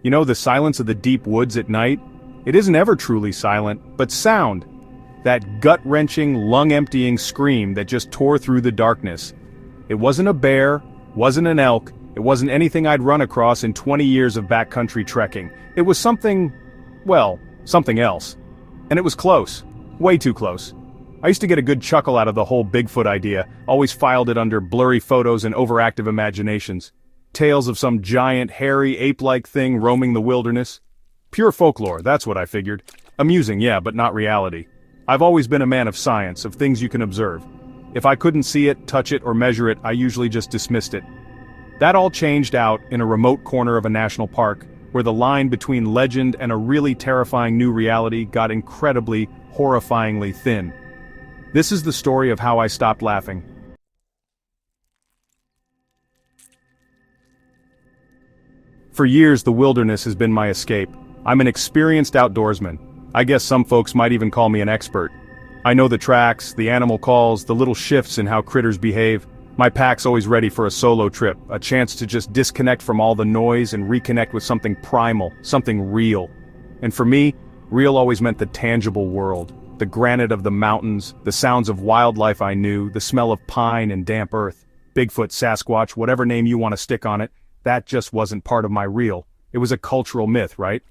You know, the silence of the deep woods at night? It isn't ever truly silent, but sound. That gut-wrenching, lung-emptying scream that just tore through the darkness. It wasn't a bear, wasn't an elk, it wasn't anything I'd run across in 20 years of backcountry trekking. It was something, well, something else. And it was close. Way too close. I used to get a good chuckle out of the whole Bigfoot idea, always filed it under blurry photos and overactive imaginations. Tales of some giant, hairy, ape-like thing roaming the wilderness. Pure folklore, that's what I figured. Amusing, yeah, but not reality. I've always been a man of science, of things you can observe. If I couldn't see it, touch it, or measure it, I usually just dismissed it. That all changed out in a remote corner of a national park, where the line between legend and a really terrifying new reality got incredibly, horrifyingly thin. This is the story of how I stopped laughing. For years, the wilderness has been my escape. I'm an experienced outdoorsman. I guess some folks might even call me an expert. I know the tracks, the animal calls, the little shifts in how critters behave. My pack's always ready for a solo trip, a chance to just disconnect from all the noise and reconnect with something primal, something real. And for me, real always meant the tangible world. The granite of the mountains, the sounds of wildlife I knew, the smell of pine and damp earth. Bigfoot, Sasquatch, whatever name you want to stick on it, that just wasn't part of my real. It was a cultural myth, right?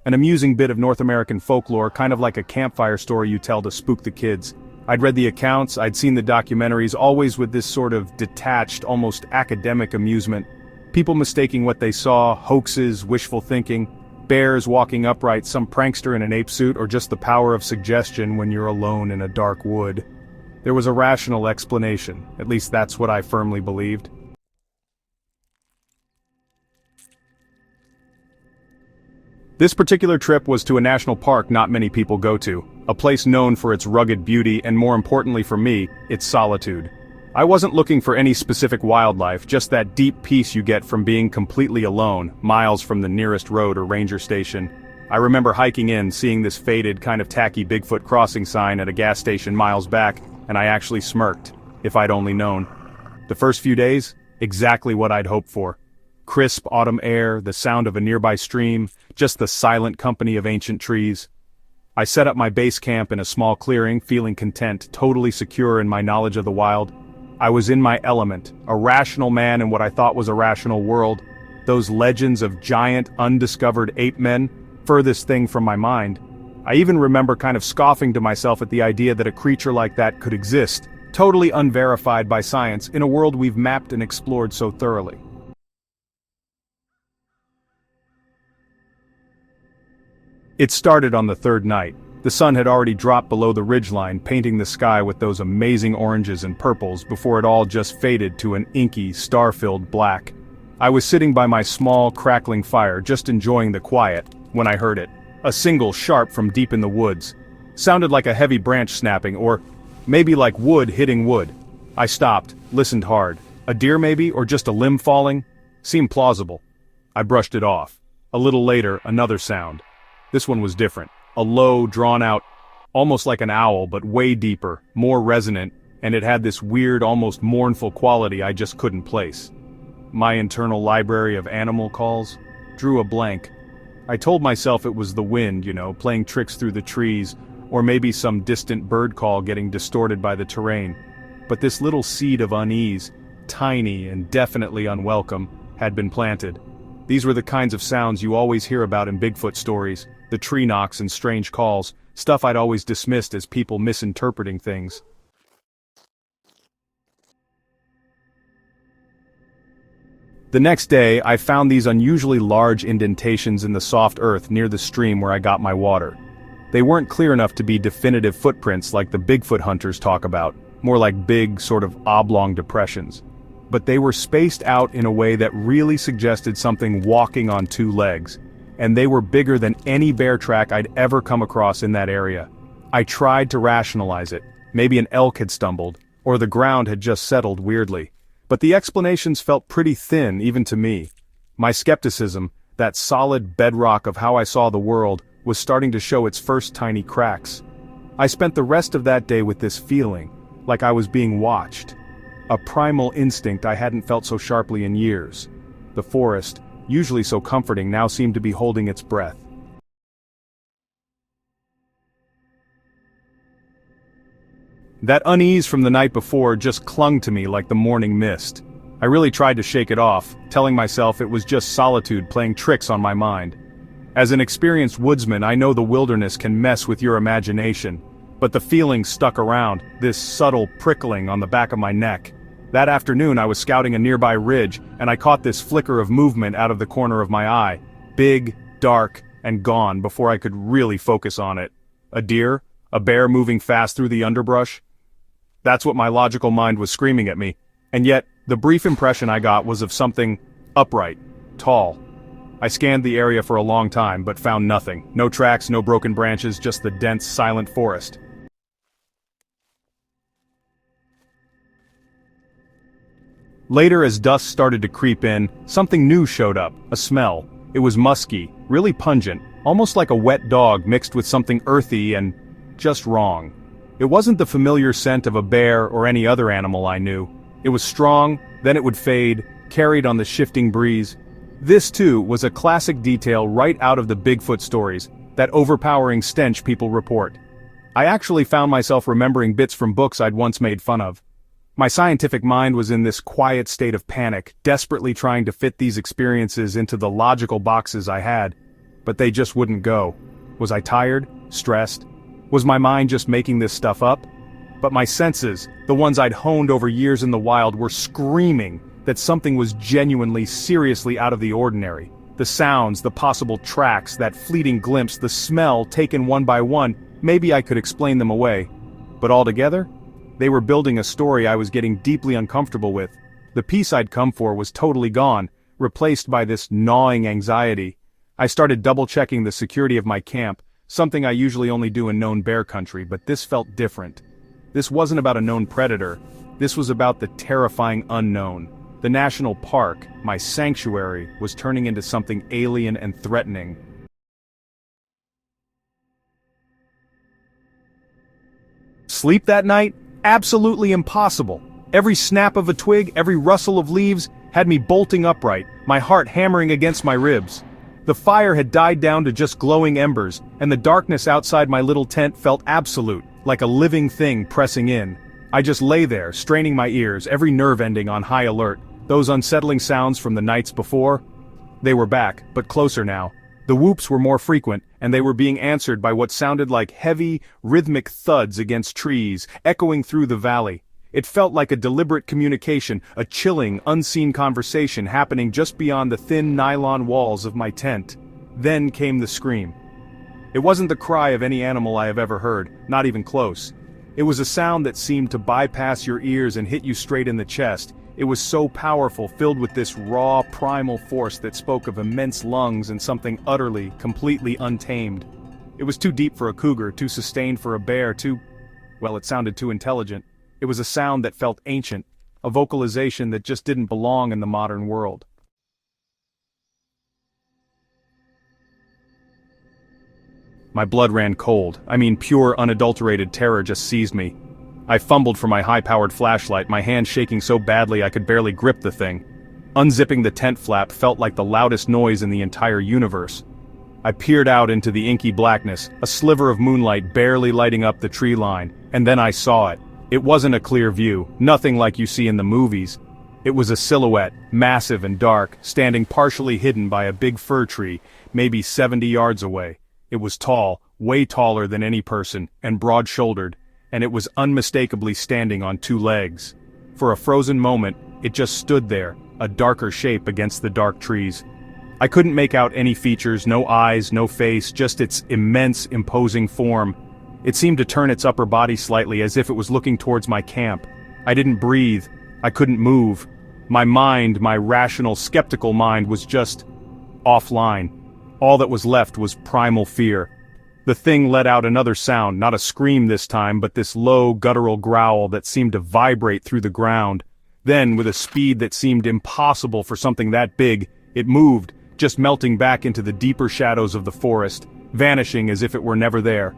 An amusing bit of North American folklore, kind of like a campfire story you tell to spook the kids. I'd read the accounts, I'd seen the documentaries, always with this sort of detached, almost academic amusement. People mistaking what they saw, hoaxes, wishful thinking, bears walking upright, some prankster in an ape suit, or just the power of suggestion when you're alone in a dark wood. There was a rational explanation, at least that's what I firmly believed. This particular trip was to a national park not many people go to, a place known for its rugged beauty and more importantly for me, its solitude. I wasn't looking for any specific wildlife, just that deep peace you get from being completely alone, miles from the nearest road or ranger station. I remember hiking in, seeing this faded, kind of tacky Bigfoot crossing sign at a gas station miles back, and I actually smirked, if I'd only known. The first few days, exactly what I'd hoped for. Crisp autumn air, the sound of a nearby stream, just the silent company of ancient trees. I set up my base camp in a small clearing, feeling content, totally secure in my knowledge of the wild. I was in my element, a rational man in what I thought was a rational world. Those legends of giant, undiscovered ape men, furthest thing from my mind. I even remember kind of scoffing to myself at the idea that a creature like that could exist, totally unverified by science, in a world we've mapped and explored so thoroughly. It started on the third night. The sun had already dropped below the ridgeline, painting the sky with those amazing oranges and purples before it all just faded to an inky, star-filled black. I was sitting by my small, crackling fire, just enjoying the quiet, when I heard it. A single sharp from deep in the woods. Sounded like a heavy branch snapping, or maybe like wood hitting wood. I stopped, listened hard. A deer maybe, or just a limb falling? Seemed plausible. I brushed it off. A little later, another sound. This one was different. A low, drawn-out, almost like an owl, but way deeper, more resonant, and it had this weird, almost mournful quality I just couldn't place. My internal library of animal calls drew a blank. I told myself it was the wind, playing tricks through the trees, or maybe some distant bird call getting distorted by the terrain. But this little seed of unease, tiny and definitely unwelcome, had been planted. These were the kinds of sounds you always hear about in Bigfoot stories, the tree knocks and strange calls, stuff I'd always dismissed as people misinterpreting things. The next day, I found these unusually large indentations in the soft earth near the stream where I got my water. They weren't clear enough to be definitive footprints like the Bigfoot hunters talk about, more like big, sort of oblong depressions. But they were spaced out in a way that really suggested something walking on two legs. And they were bigger than any bear track I'd ever come across in that area. I tried to rationalize it. Maybe an elk had stumbled, or the ground had just settled weirdly. But the explanations felt pretty thin, even to me. My skepticism, that solid bedrock of how I saw the world, was starting to show its first tiny cracks. I spent the rest of that day with this feeling, like I was being watched. A primal instinct I hadn't felt so sharply in years. The forest, usually so comforting, now seemed to be holding its breath. That unease from the night before just clung to me like the morning mist. I really tried to shake it off, telling myself it was just solitude playing tricks on my mind. As an experienced woodsman, I know the wilderness can mess with your imagination, but the feeling stuck around, this subtle prickling on the back of my neck. That afternoon I was scouting a nearby ridge, and I caught this flicker of movement out of the corner of my eye. Big, dark, and gone before I could really focus on it. A deer? A bear moving fast through the underbrush? That's what my logical mind was screaming at me. And yet, the brief impression I got was of something upright, tall. I scanned the area for a long time, but found nothing. No tracks, no broken branches, just the dense, silent forest. Later, as dusk started to creep in, something new showed up, a smell. It was musky, really pungent, almost like a wet dog mixed with something earthy and just wrong. It wasn't the familiar scent of a bear or any other animal I knew. It was strong, then it would fade, carried on the shifting breeze. This too was a classic detail right out of the Bigfoot stories, that overpowering stench people report. I actually found myself remembering bits from books I'd once made fun of. My scientific mind was in this quiet state of panic, desperately trying to fit these experiences into the logical boxes I had. But they just wouldn't go. Was I tired? Stressed? Was my mind just making this stuff up? But my senses, the ones I'd honed over years in the wild, were screaming that something was genuinely, seriously out of the ordinary. The sounds, the possible tracks, that fleeting glimpse, the smell taken one by one, maybe I could explain them away. But altogether, they were building a story I was getting deeply uncomfortable with. The peace I'd come for was totally gone, replaced by this gnawing anxiety. I started double-checking the security of my camp, something I usually only do in known bear country, but this felt different. This wasn't about a known predator. This was about the terrifying unknown. The national park, my sanctuary, was turning into something alien and threatening. Sleep that night? Absolutely impossible. Every snap of a twig, every rustle of leaves, had me bolting upright, my heart hammering against my ribs. The fire had died down to just glowing embers, and the darkness outside my little tent felt absolute, like a living thing pressing in. I just lay there, straining my ears, every nerve ending on high alert. Those unsettling sounds from the nights before? They were back, but closer now. The whoops were more frequent, and they were being answered by what sounded like heavy, rhythmic thuds against trees, echoing through the valley. It felt like a deliberate communication, a chilling, unseen conversation happening just beyond the thin nylon walls of my tent. Then came the scream. It wasn't the cry of any animal I have ever heard, not even close. It was a sound that seemed to bypass your ears and hit you straight in the chest. It was so powerful, filled with this raw, primal force that spoke of immense lungs and something utterly, completely untamed. It was too deep for a cougar, too sustained for a bear, well, it sounded too intelligent. It was a sound that felt ancient, a vocalization that just didn't belong in the modern world. My blood ran cold. I mean, pure, unadulterated terror just seized me. I fumbled for my high-powered flashlight, my hand shaking so badly I could barely grip the thing. Unzipping the tent flap felt like the loudest noise in the entire universe. I peered out into the inky blackness, a sliver of moonlight barely lighting up the tree line, and then I saw it. It wasn't a clear view, nothing like you see in the movies. It was a silhouette, massive and dark, standing partially hidden by a big fir tree, maybe 70 yards away. It was tall, way taller than any person, and broad-shouldered, and it was unmistakably standing on two legs. For a frozen moment, it just stood there, a darker shape against the dark trees. I couldn't make out any features, no eyes, no face, just its immense, imposing form. It seemed to turn its upper body slightly as if it was looking towards my camp. I didn't breathe. I couldn't move. My mind, my rational, skeptical mind, was just offline. All that was left was primal fear. The thing let out another sound, not a scream this time, but this low, guttural growl that seemed to vibrate through the ground. Then, with a speed that seemed impossible for something that big, it moved, just melting back into the deeper shadows of the forest, vanishing as if it were never there.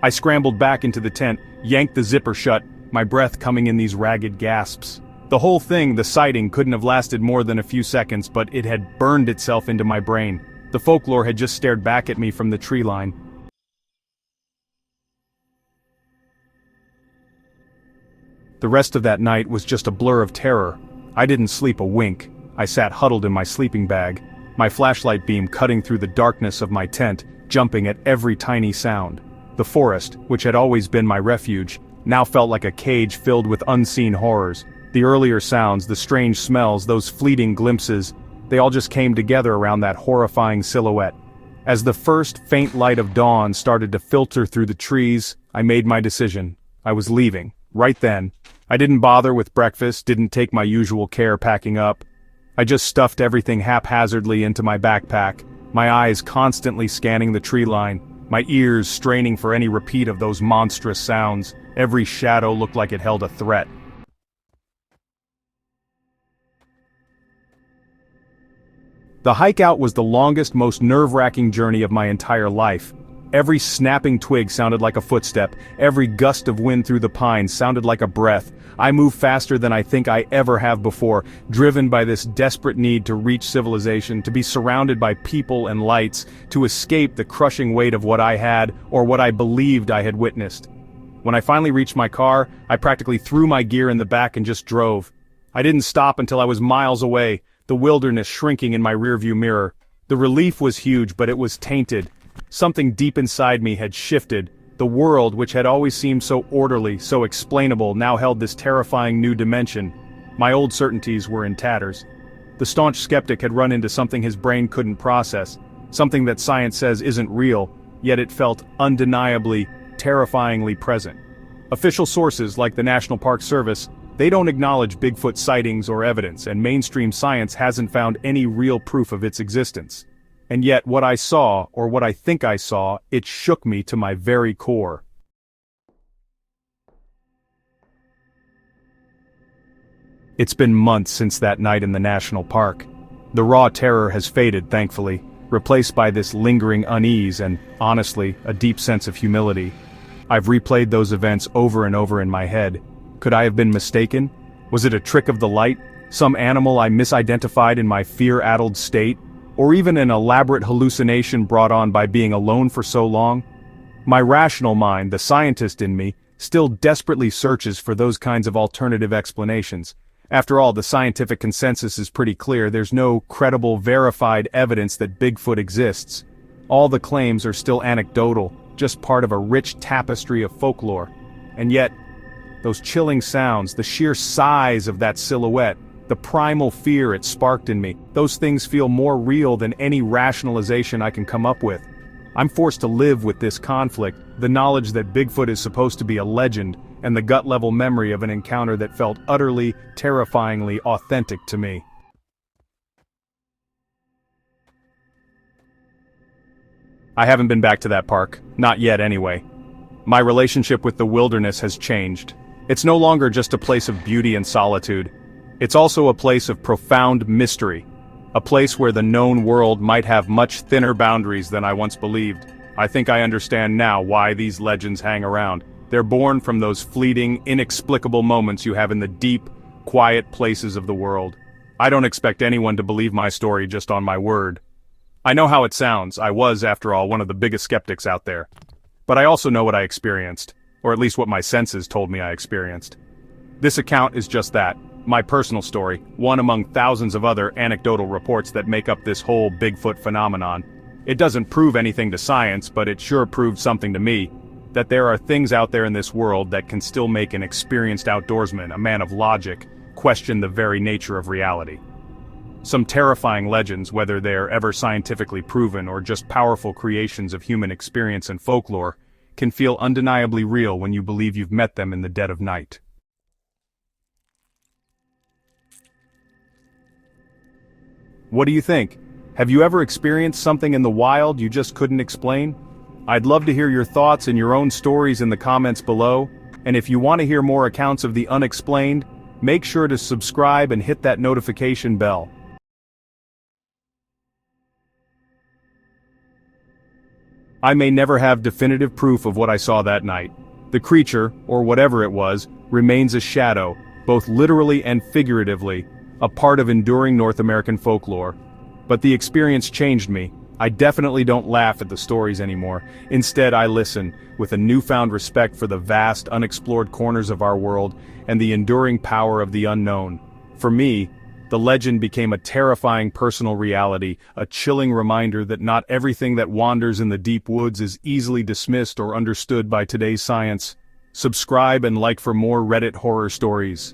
I scrambled back into the tent, yanked the zipper shut, my breath coming in these ragged gasps. The whole thing, the sighting, couldn't have lasted more than a few seconds, but it had burned itself into my brain. The folklore had just stared back at me from the tree line. The rest of that night was just a blur of terror. I didn't sleep a wink. I sat huddled in my sleeping bag, my flashlight beam cutting through the darkness of my tent, jumping at every tiny sound. The forest, which had always been my refuge, now felt like a cage filled with unseen horrors. The earlier sounds, the strange smells, those fleeting glimpses, they all just came together around that horrifying silhouette. As the first faint light of dawn started to filter through the trees, I made my decision. I was leaving, right then. I didn't bother with breakfast, didn't take my usual care packing up. I just stuffed everything haphazardly into my backpack, my eyes constantly scanning the tree line, my ears straining for any repeat of those monstrous sounds. Every shadow looked like it held a threat. The hike out was the longest, most nerve-wracking journey of my entire life. Every snapping twig sounded like a footstep, every gust of wind through the pines sounded like a breath. I moved faster than I think I ever have before, driven by this desperate need to reach civilization, to be surrounded by people and lights, to escape the crushing weight of what I had, or what I believed I had witnessed. When I finally reached my car, I practically threw my gear in the back and just drove. I didn't stop until I was miles away, the wilderness shrinking in my rearview mirror. The relief was huge, but it was tainted. Something deep inside me had shifted. The world, which had always seemed so orderly, so explainable, now held this terrifying new dimension. My old certainties were in tatters. The staunch skeptic had run into something his brain couldn't process, something that science says isn't real, yet it felt undeniably, terrifyingly present. Official sources like the National Park Service, they don't acknowledge Bigfoot sightings or evidence, and mainstream science hasn't found any real proof of its existence. And yet what I saw, or what I think I saw, it shook me to my very core. It's been months since that night in the national park. The raw terror has faded, thankfully, replaced by this lingering unease and, honestly, a deep sense of humility. I've replayed those events over and over in my head. Could I have been mistaken? Was it a trick of the light? Some animal I misidentified in my fear-addled state? Or even an elaborate hallucination brought on by being alone for so long? My rational mind, the scientist in me, still desperately searches for those kinds of alternative explanations. After all, the scientific consensus is pretty clear. There's no credible, verified evidence that Bigfoot exists. All the claims are still anecdotal, just part of a rich tapestry of folklore. And yet, those chilling sounds, the sheer size of that silhouette, the primal fear it sparked in me, those things feel more real than any rationalization I can come up with. I'm forced to live with this conflict, the knowledge that Bigfoot is supposed to be a legend, and the gut-level memory of an encounter that felt utterly, terrifyingly authentic to me. I haven't been back to that park, not yet anyway. My relationship with the wilderness has changed. It's no longer just a place of beauty and solitude. It's also a place of profound mystery, a place where the known world might have much thinner boundaries than I once believed. I think I understand now why these legends hang around. They're born from those fleeting, inexplicable moments you have in the deep, quiet places of the world. I don't expect anyone to believe my story just on my word. I know how it sounds. I was, after all, one of the biggest skeptics out there. But I also know what I experienced, or at least what my senses told me I experienced. This account is just that. My personal story, one among thousands of other anecdotal reports that make up this whole Bigfoot phenomenon. It doesn't prove anything to science, but it sure proved something to me, that there are things out there in this world that can still make an experienced outdoorsman, a man of logic, question the very nature of reality. Some terrifying legends, whether they're ever scientifically proven or just powerful creations of human experience and folklore, can feel undeniably real when you believe you've met them in the dead of night. What do you think? Have you ever experienced something in the wild you just couldn't explain? I'd love to hear your thoughts and your own stories in the comments below, and if you want to hear more accounts of the unexplained, make sure to subscribe and hit that notification bell. I may never have definitive proof of what I saw that night. The creature, or whatever it was, remains a shadow, both literally and figuratively, a part of enduring North American folklore. But the experience changed me. I definitely don't laugh at the stories anymore. Instead, I listen, with a newfound respect for the vast, unexplored corners of our world and the enduring power of the unknown. For me, the legend became a terrifying personal reality, a chilling reminder that not everything that wanders in the deep woods is easily dismissed or understood by today's science. Subscribe and like for more Reddit horror stories.